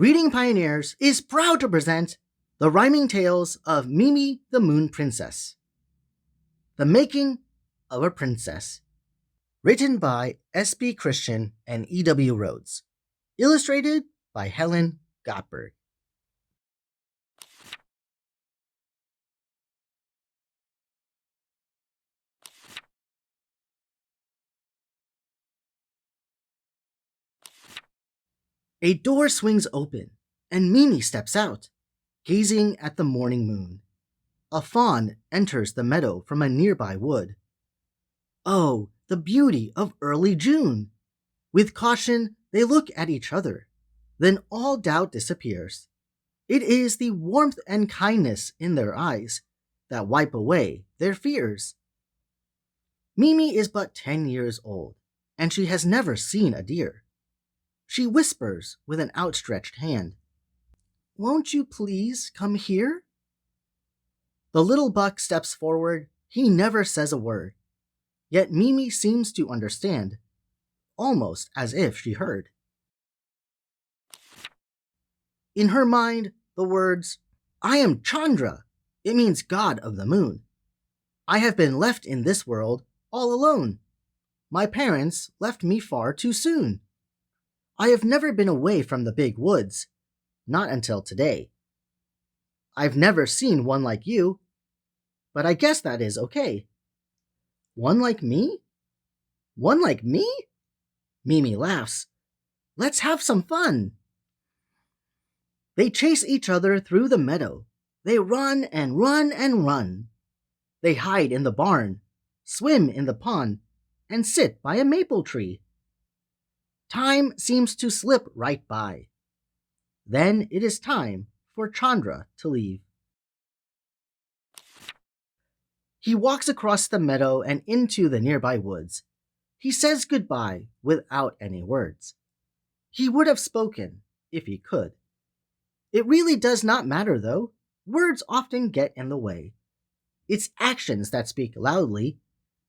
Reading Pioneers is proud to present the rhyming tales of Mimi the Moon Princess. The Making of a Princess. Written by S.B. Christian and E.W. Rhodes. Illustrated by Helen Gottberg. A door swings open, and Mimi steps out, gazing at the morning moon. A fawn enters the meadow from a nearby wood. Oh, the beauty of early June! With caution, they look at each other. Then all doubt disappears. It is the warmth and kindness in their eyes that wipe away their fears. Mimi is but 10 years old, and she has never seen a deer. She whispers with an outstretched hand, "Won't you please come here?" The little buck steps forward. He never says a word. Yet Mimi seems to understand, almost as if she heard. In her mind, the words, "I am Chandra," it means God of the moon. I have been left in this world all alone. My parents left me far too soon. I have never been away from the big woods, not until today. I've never seen one like you, but I guess that is okay. One like me? One like me? Mimi laughs. Let's have some fun. They chase each other through the meadow. They run and run and run. They hide in the barn, swim in the pond, and sit by a maple tree. Time seems to slip right by. Then it is time for Chandra to leave. He walks across the meadow and into the nearby woods. He says goodbye without any words. He would have spoken if he could. It really does not matter, though. Words often get in the way. It's actions that speak loudly.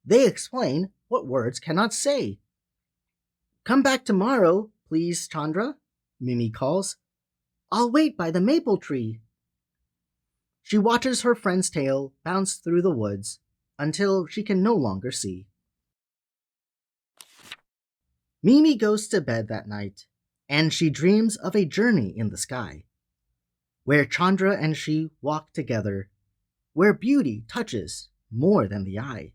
They explain what words cannot say. Come back tomorrow, please, Chandra, Mimi calls. I'll wait by the maple tree. She watches her friend's tail bounce through the woods until she can no longer see. Mimi goes to bed that night, and she dreams of a journey in the sky, where Chandra and she walk together, where beauty touches more than the eye.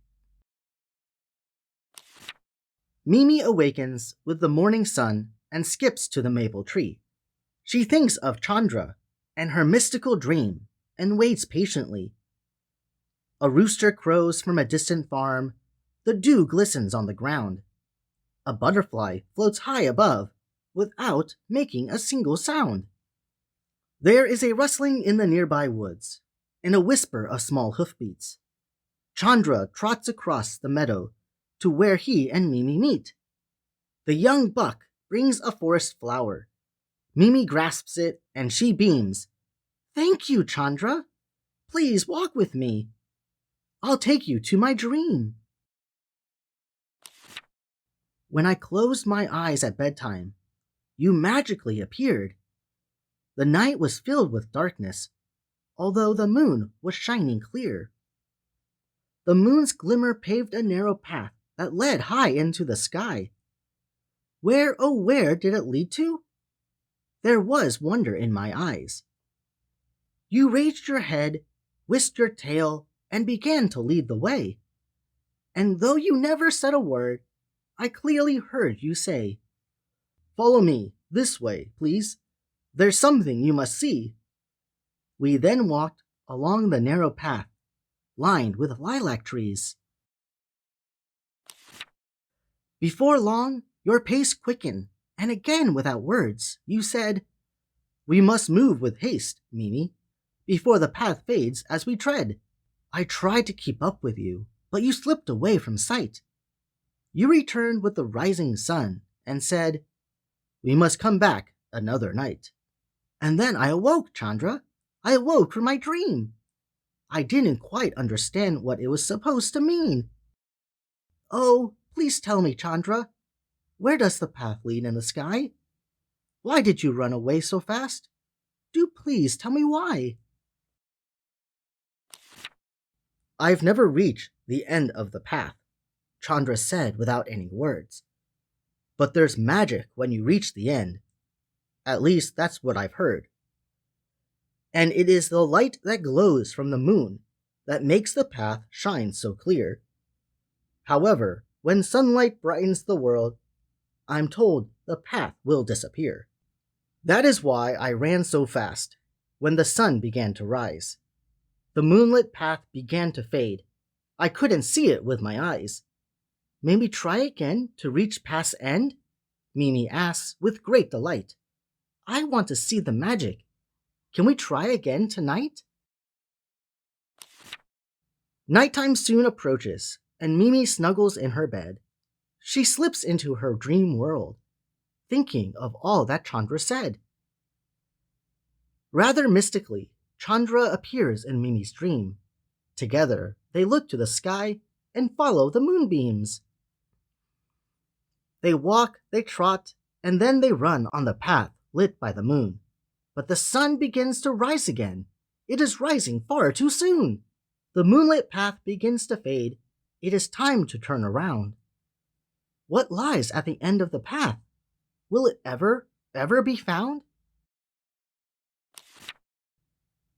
Mimi awakens with the morning sun and skips to the maple tree. She thinks of Chandra and her mystical dream and waits patiently. A rooster crows from a distant farm. The dew glistens on the ground. A butterfly floats high above without making a single sound. There is a rustling in the nearby woods and a whisper of small hoofbeats. Chandra trots across the meadow to where he and Mimi meet. The young buck brings a forest flower. Mimi grasps it and she beams. Thank you, Chandra. Please walk with me. I'll take you to my dream. When I closed my eyes at bedtime, you magically appeared. The night was filled with darkness, although the moon was shining clear. The moon's glimmer paved a narrow path that led high into the sky. Where, oh where did it lead to? There was wonder in my eyes. You raised your head, whisked your tail, and began to lead the way. And though you never said a word, I clearly heard you say, "Follow me, this way, please. There's something you must see." We then walked along the narrow path, lined with lilac trees. Before long, your pace quickened, and again without words, you said, "We must move with haste, Mimi, before the path fades as we tread." I tried to keep up with you, but you slipped away from sight. You returned with the rising sun and said, "We must come back another night." And then I awoke, Chandra. I awoke from my dream. I didn't quite understand what it was supposed to mean. Oh, please tell me, Chandra, where does the path lead in the sky? Why did you run away so fast? Do please tell me why. I've never reached the end of the path, Chandra said without any words. But there's magic when you reach the end. At least that's what I've heard. And it is the light that glows from the moon that makes the path shine so clear. However, when sunlight brightens the world, I'm told the path will disappear. That is why I ran so fast when the sun began to rise. The moonlit path began to fade. I couldn't see it with my eyes. Maybe try again to reach past end? Mimi asks with great delight. I want to see the magic. Can we try again tonight? Nighttime soon approaches, and Mimi snuggles in her bed. She slips into her dream world, thinking of all that Chandra said. Rather mystically, Chandra appears in Mimi's dream. Together, they look to the sky and follow the moonbeams. They walk, they trot, and then they run on the path lit by the moon. But the sun begins to rise again. It is rising far too soon. The moonlit path begins to fade. It is time to turn around. What lies at the end of the path? Will it ever be found?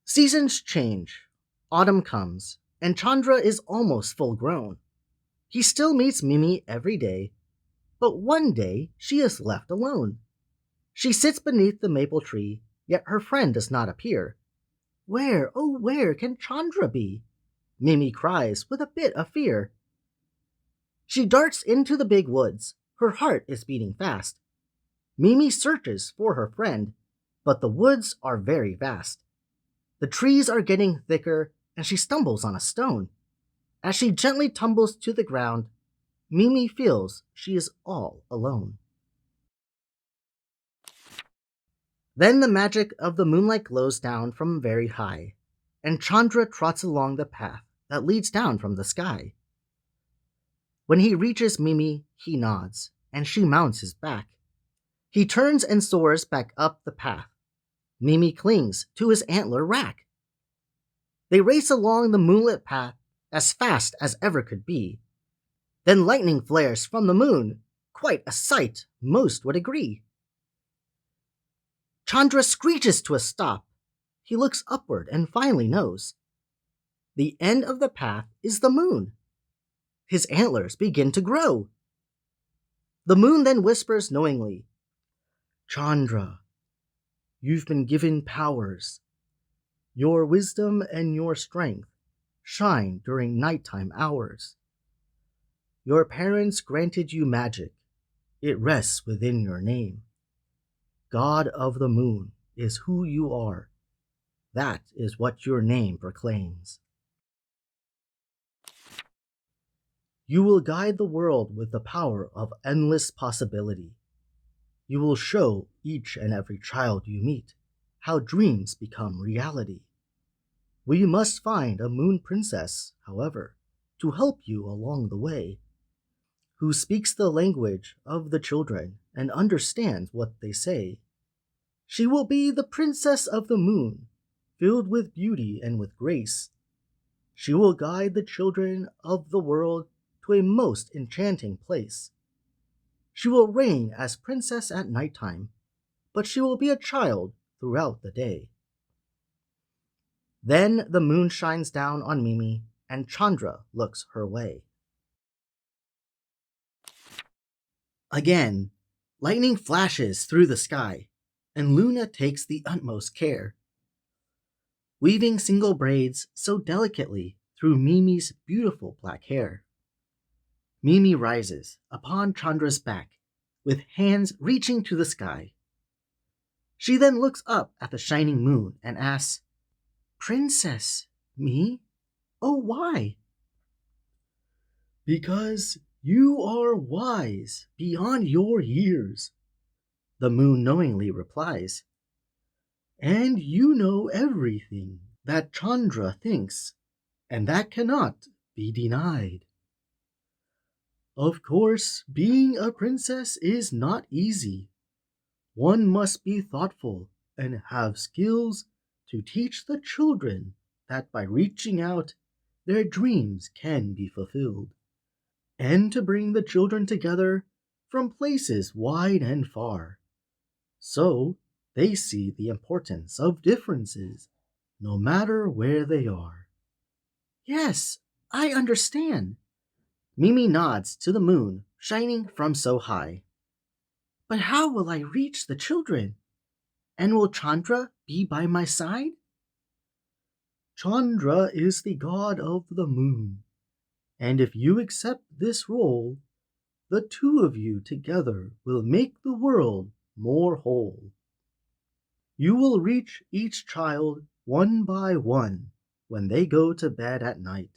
Seasons change. Autumn comes, and Chandra is almost full grown. He still meets Mimi every day, but one day she is left alone. She sits beneath the maple tree, yet her friend does not appear. Where, oh where can Chandra be? Mimi cries with a bit of fear. She darts into the big woods. Her heart is beating fast. Mimi searches for her friend, but the woods are very vast. The trees are getting thicker, and she stumbles on a stone. As she gently tumbles to the ground, Mimi feels she is all alone. Then the magic of the moonlight glows down from very high, and Chandra trots along the path that leads down from the sky. When he reaches Mimi, he nods, and she mounts his back. He turns and soars back up the path. Mimi clings to his antler rack. They race along the moonlit path as fast as ever could be. Then lightning flares from the moon, quite a sight most would agree. Chandra screeches to a stop. He looks upward and finally knows. The end of the path is the moon. His antlers begin to grow. The moon then whispers knowingly, Chandra, you've been given powers. Your wisdom and your strength shine during nighttime hours. Your parents granted you magic. It rests within your name. God of the moon is who you are. That is what your name proclaims. You will guide the world with the power of endless possibility. You will show each and every child you meet how dreams become reality. We must find a moon princess, however, to help you along the way, who speaks the language of the children and understands what they say. She will be the princess of the moon, filled with beauty and with grace. She will guide the children of the world to a most enchanting place. She will reign as princess at nighttime, but she will be a child throughout the day. Then the moon shines down on Mimi, and Chandra looks her way. Again, lightning flashes through the sky, and Luna takes the utmost care, weaving single braids so delicately through Mimi's beautiful black hair. Mimi rises upon Chandra's back, with hands reaching to the sky. She then looks up at the shining moon and asks, Princess, me? Oh, why? Because you are wise beyond your years, the moon knowingly replies. And you know everything that Chandra thinks, and that cannot be denied. Of course, being a princess is not easy. One must be thoughtful and have skills to teach the children that by reaching out, their dreams can be fulfilled, and to bring the children together from places wide and far, so they see the importance of differences, no matter where they are. Yes, I understand. Mimi nods to the moon shining from so high. But how will I reach the children? And will Chandra be by my side? Chandra is the god of the moon, and if you accept this role, the two of you together will make the world more whole. You will reach each child one by one when they go to bed at night,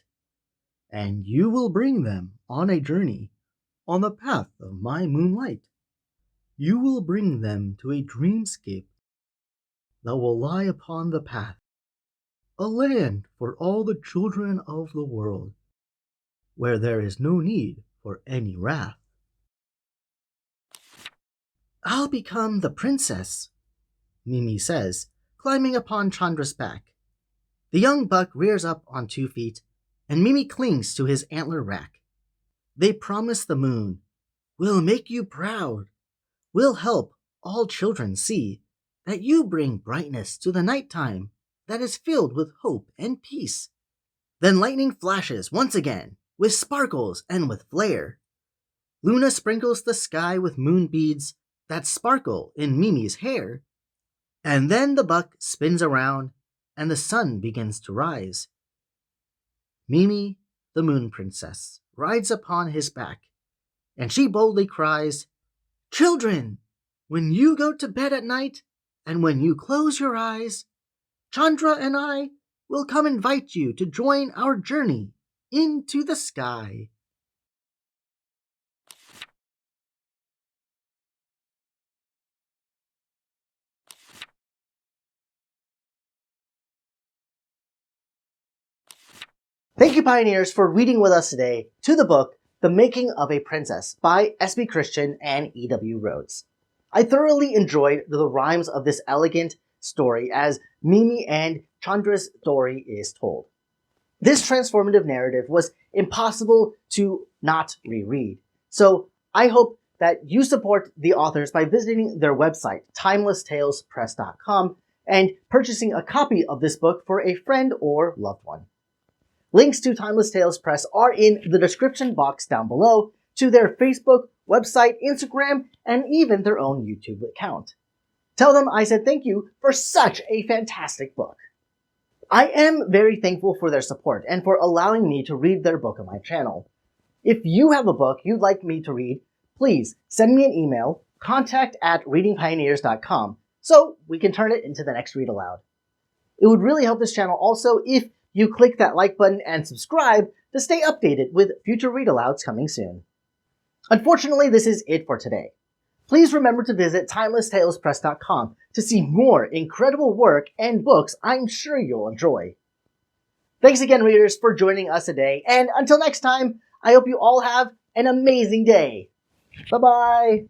and you will bring them on a journey on the path of my moonlight. You will bring them to a dreamscape that will lie upon the path, a land for all the children of the world, where there is no need for any wrath. I'll become the princess, Mimi says, climbing upon Chandra's back. The young buck rears up on 2 feet, and Mimi clings to his antler rack. They promise the moon, "We'll make you proud. We'll help all children see that you bring brightness to the nighttime that is filled with hope and peace." Then lightning flashes once again, with sparkles and with flare. Luna sprinkles the sky with moon beads that sparkle in Mimi's hair. And then the buck spins around, and the sun begins to rise. Mimi, the moon princess, rides upon his back, and she boldly cries, "Children, when you go to bed at night, and when you close your eyes, Chandra and I will come invite you to join our journey into the sky." Thank you, Pioneers, for reading with us today to the book The Making of a Princess by S.B. Christian and E.W. Rhodes. I thoroughly enjoyed the rhymes of this elegant story as Mimi and Chandra's story is told. This transformative narrative was impossible to not reread. So I hope that you support the authors by visiting their website, timelesstalespress.com, and purchasing a copy of this book for a friend or loved one. Links to Timeless Tales Press are in the description box down below to their Facebook, website, Instagram, and even their own YouTube account. Tell them I said thank you for such a fantastic book. I am very thankful for their support and for allowing me to read their book on my channel. If you have a book you'd like me to read, please send me an email, contact@readingpioneers.com, so we can turn it into the next read aloud. It would really help this channel also if you click that like button and subscribe to stay updated with future read-alouds coming soon. Unfortunately, this is it for today. Please remember to visit timelesstalespress.com to see more incredible work and books I'm sure you'll enjoy. Thanks again, readers, for joining us today, and until next time, I hope you all have an amazing day. Bye-bye!